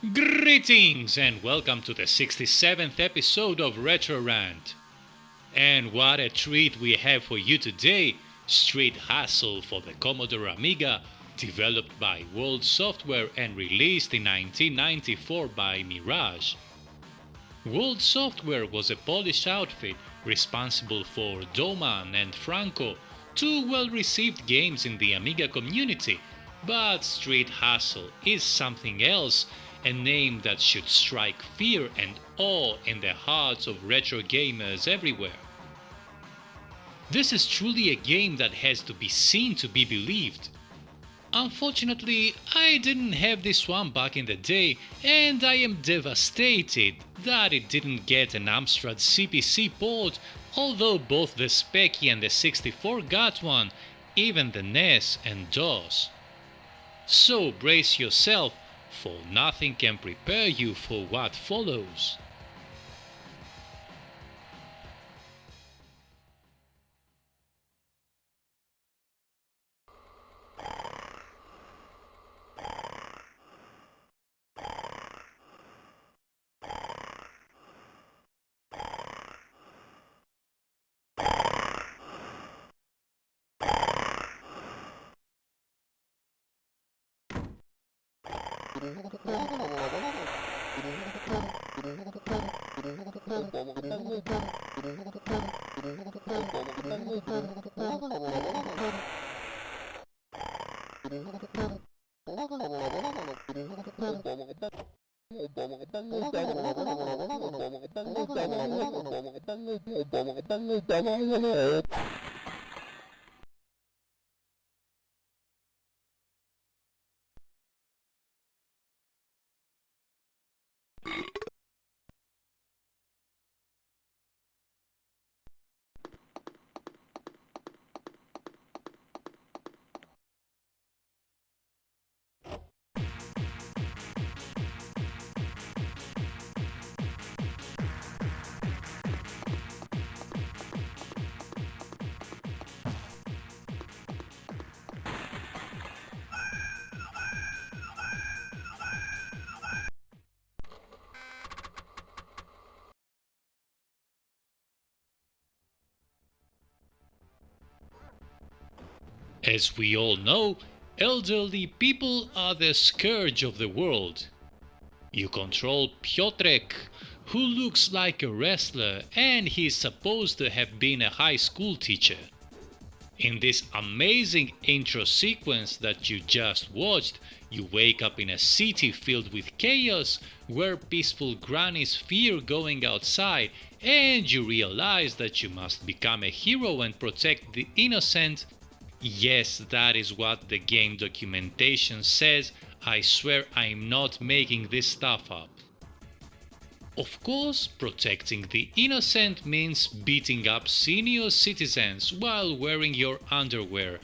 Greetings and welcome to the 67th episode of Retro Rant. And what a treat we have for you today, Street Hustle for the Commodore Amiga, developed by World Software and released in 1994 by Mirage. World Software was a Polish outfit responsible for Doman and Franco, two well-received games in the Amiga community, but Street Hustle is something else, a name that should strike fear and awe in the hearts of retro gamers everywhere. This is truly a game that has to be seen to be believed. Unfortunately, I didn't have this one back in the day, and I am devastated that it didn't get an Amstrad CPC port, although both the Speccy and the 64 got one, even the NES and DOS. So brace yourself, for nothing can prepare you for what follows. As we all know, elderly people are the scourge of the world. You control Piotrek, who looks like a wrestler and he's supposed to have been a high school teacher. In this amazing intro sequence that you just watched, you wake up in a city filled with chaos where peaceful grannies fear going outside, and you realize that you must become a hero and protect the innocent. Yes, that is what the game documentation says. I swear I'm not making this stuff up. Of course, protecting the innocent means beating up senior citizens while wearing your underwear.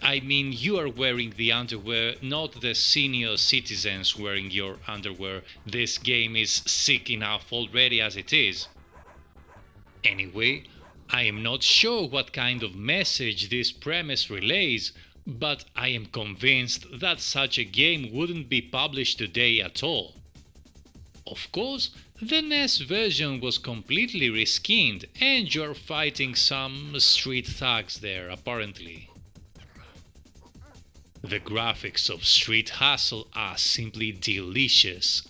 I mean, you are wearing the underwear, not the senior citizens wearing your underwear. This game is sick enough already as it is. Anyway, I am not sure what kind of message this premise relays, but I am convinced that such a game wouldn't be published today at all. Of course, the NES version was completely reskinned and you're fighting some street thugs there apparently. The graphics of Street Hustle are simply delicious.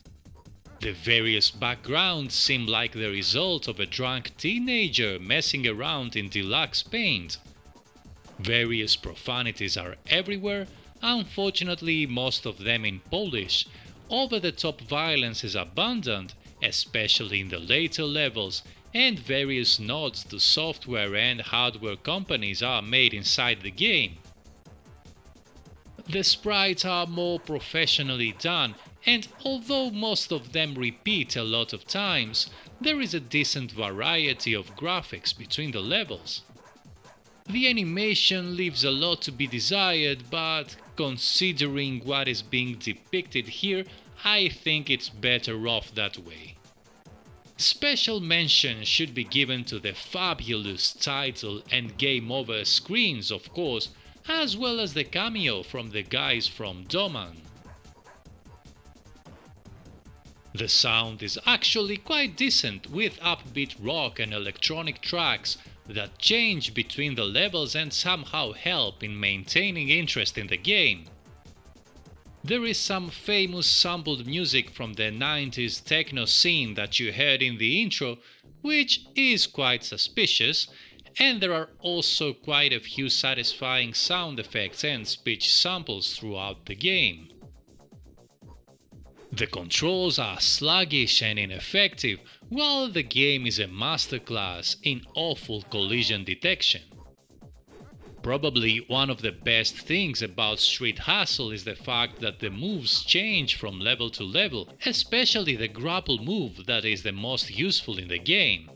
The various backgrounds seem like the result of a drunk teenager messing around in deluxe paint. Various profanities are everywhere, unfortunately most of them in Polish. Over-the-top violence is abundant, especially in the later levels, and various nods to software and hardware companies are made inside the game. The sprites are more professionally done, and although most of them repeat a lot of times, there is a decent variety of graphics between the levels. The animation leaves a lot to be desired, but considering what is being depicted here, I think it's better off that way. Special mention should be given to the fabulous title and game over screens, of course, as well as the cameo from the guys from Doman. The sound is actually quite decent, with upbeat rock and electronic tracks that change between the levels and somehow help in maintaining interest in the game. There is some famous sampled music from the 90s techno scene that you heard in the intro, which is quite suspicious, and there are also quite a few satisfying sound effects and speech samples throughout the game. The controls are sluggish and ineffective, while the game is a masterclass in awful collision detection. Probably one of the best things about Street Hustle is the fact that the moves change from level to level, especially the grapple move that is the most useful in the game.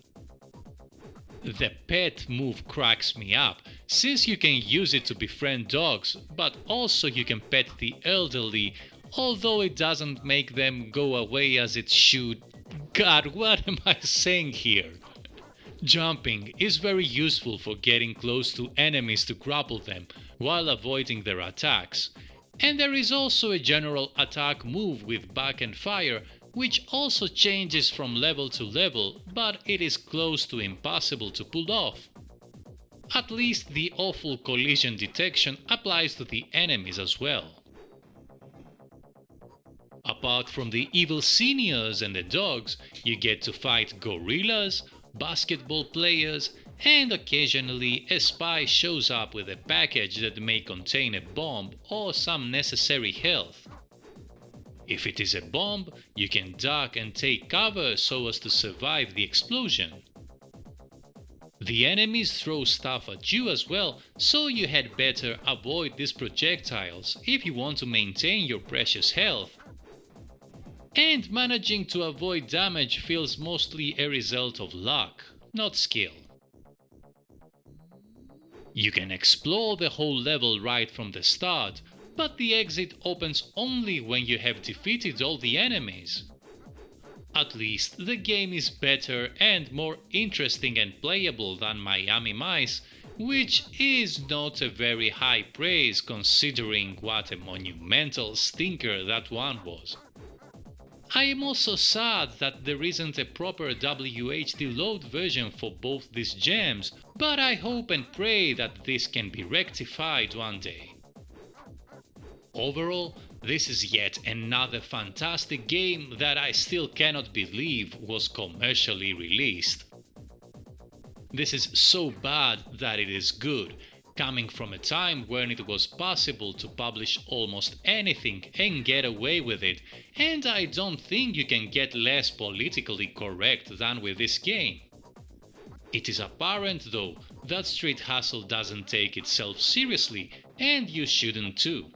The pet move cracks me up, since you can use it to befriend dogs, but also you can pet the elderly, although it doesn't make them go away as it should. God, what am I saying here? Jumping is very useful for getting close to enemies to grapple them while avoiding their attacks. And there is also a general attack move with back and fire, which also changes from level to level, but it is close to impossible to pull off. At least the awful collision detection applies to the enemies as well. Apart from the evil seniors and the dogs, you get to fight gorillas, basketball players, and occasionally a spy shows up with a package that may contain a bomb or some necessary health. If it is a bomb, you can duck and take cover so as to survive the explosion. The enemies throw stuff at you as well, so you had better avoid these projectiles if you want to maintain your precious health. And managing to avoid damage feels mostly a result of luck, not skill. You can explore the whole level right from the start, but the exit opens only when you have defeated all the enemies. At least the game is better and more interesting and playable than Miami Mice, which is not a very high praise considering what a monumental stinker that one was. I am also sad that there isn't a proper WHD load version for both these gems, but I hope and pray that this can be rectified one day. Overall, this is yet another fantastic game that I still cannot believe was commercially released. This is so bad that it is good, coming from a time when it was possible to publish almost anything and get away with it, and I don't think you can get less politically correct than with this game. It is apparent though that Street Hustle doesn't take itself seriously, and you shouldn't too.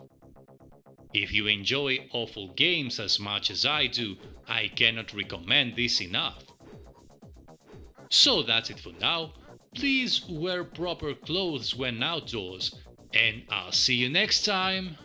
If you enjoy awful games as much as I do, I cannot recommend this enough. So that's it for now. Please wear proper clothes when outdoors, and I'll see you next time.